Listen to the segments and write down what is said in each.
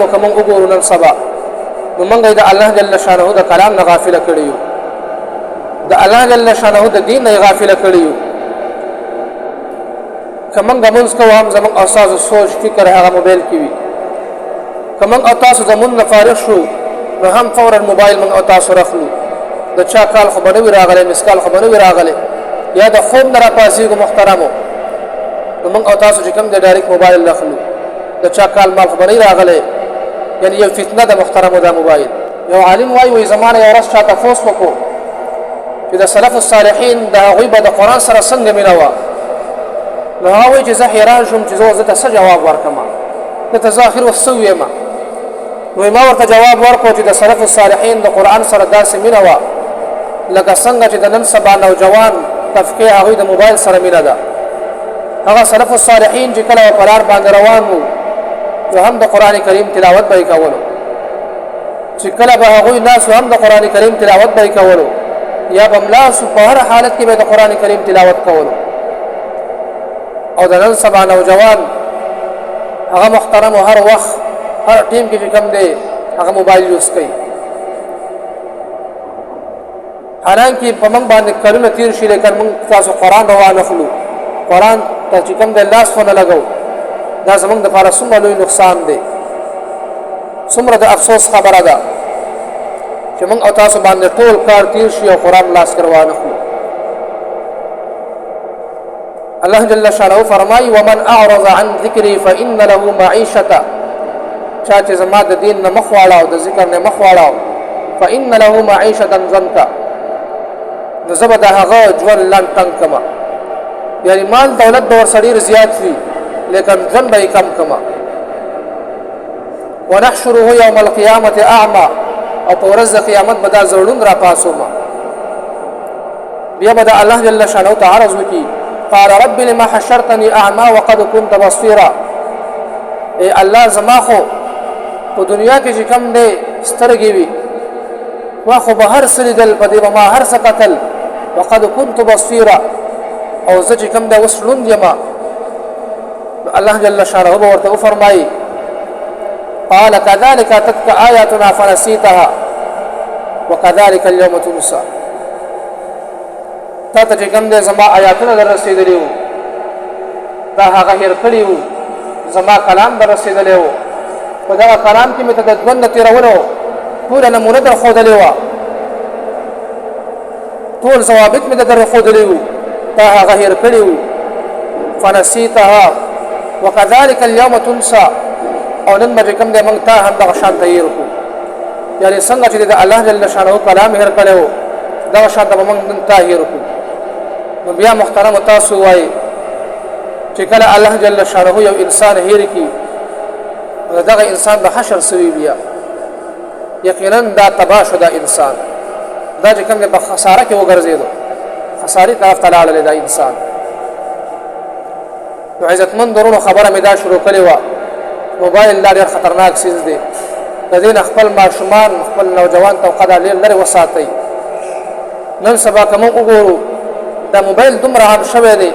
تعلیم کوم وګورو نن سبا نو موږ د الله جل شانه د کلام نه غافل کړیو د الله جل شانه د دین نه غافل کړیو کوم غمونځ کوو هم زموږ اساس سوچ فکر هغه موبایل کې وي کوم تاسو زمون نه فارغ شو نو هم فورا موبایل موږ تاسو راخلو د چا کال خو بنوي راغله مسکال خو بنوي راغله یا د خوب نه راپاسېږو محترمو نو موږ تاسو چې کوم د ډایرکټ موبایل راخلو د چا کال مال خو بنوي راغله یعنی یو فتنه د محترمو د موبایل یو عالم وایي زمانه یو ورځ چاته فوس وکړو چې د سلف الصالحین د هغوی به د قرآن سره څنګه مینه وه نو هغه وایي چې زه حیران شوم چې زه ته څه جواب ورکړم ده ته زه اخر وخت څه ویم نو ما ورته جواب ورکړو چې د سلف الصالحین د قرآن سره داسې مینه وه لکه څنګه چې د نن سبا نوجوان تفقیه هغوی د موبایل سره مینه ده هغه سلف الصالحین چې کله په لار باندې روان وو نو هم د قرآن کریم تلاوت به یې کولو چې کله به هغوی ناسو هم د قرآن کریم تلاوت به یې کولو یا به ملاسو په هر حالت کې به د قرآن کریم تلاوت کولو او د نن سبا نوجوان هغه محترم هر وخت هر ټیم کې چې کوم دی هغه موبایل یوز کوي حالانکه په موږ باندې کلونه تیر شي لیکن موږ تاسو قرآن روانخلو قرآن ته چې کوم دی لاس خو نه لګو دا زموږ دپاره څومره لوی نقصان دی څومره د افسوس خبره ده چې موږ او تاسو باندې ټول کار تیر شي او قرآن لاس کې روانخلو الله جل شانه فرمایي ومن اعرض عن ذکری فإن له معیشة چا چې زما د دین نه مخ واړاو د ذکر نه مخ واړاو فإن له معیشة ضنکا نو زه به د هغه ژوند لنډ تنګ کړم یعنی مال دولت به ورسره ډېر زیات وي لیکن ژوند به یې کم کړم ونحشره یوم القیامة اعمى او په ورځ د قیامت به دا زړون راپاسوم بیا به د الله جل شانه ته عرض وکړي قال رب لما حشرتني اعمى وقد كنت بصيرا ای الله زما خو په دنیا کې چې کوم دی سترګې وي ما خو به هر څه لیدل په دې به ما هر څه کتل وقد كنت بصيرا او زه چې کوم دی اوس ړوند یم الله جل شانه به ورته وفرمایي قال كذلك أتتك آياتنا فنسيتها وكذلك اليوم تنسى تا ته چې کوم دی زما آیاتونه در رسېدلي وو دا هغه هېر کړي وو زما کلام در رسېدلی وو په دغه کلام کې مې ته د ژوند نه تېرولو ټوله نمونه در ښودلې وه ټول ضوابط مې در ښودلي وو تا هغه هېر کړي وو فنسیتها وکذلک اليوم تنسى او نن به چې کوم دی موږ تا هم دغه شان ته هېر کړو یعنې څنګه چې د الله جل شانه کلام هېر کړی وو دغه شان ته به موږ نن تا هېر کړو نو بیا محترم تاسو وایي چې کله الله جل شانه یو انسان هېر کړي دغه انسان د حشر سوي بیا یقینا دا تباه شو دا انسان دا چې کوم دی په خساره کې وګرځېدو خسارې طرف ته لاړلی دا انسان نو عزتمند ورونو خبره مې دا شروع کړې وه موبایل دا ډېر خطرناک څیز دی د دې نه خپل ماشومان خپل نوجوان طبقه دا ډېر لرې وساتئ نن سبا که موږ وګورو دا موبایل دومره عام شوی دی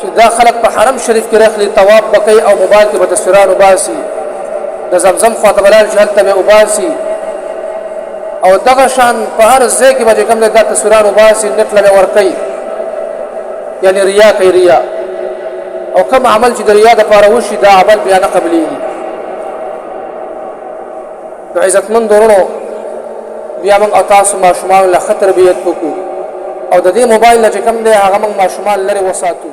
چې دا خلک په حرم شریف کې راخلي طواف به کوي او موبایل کې به تصویران وباسي د زمزم خواته به لاړ شي هلته به وباسي او دغه شان په هر ځای کې به چې کوم دی دا تصویران وباسي نټ له به ورکوي یعنې ریا کوي ریا او کوم عمل چې د ریا دپاره وشي دا عمل بیا نه قبلیږي نو عزتمند ورونو بیا موږ او تاسو ماشومانو له ښه تربیت وکړو او د دې موبایل نه چې کوم دی هغه موږ ماشومان لرې وساتو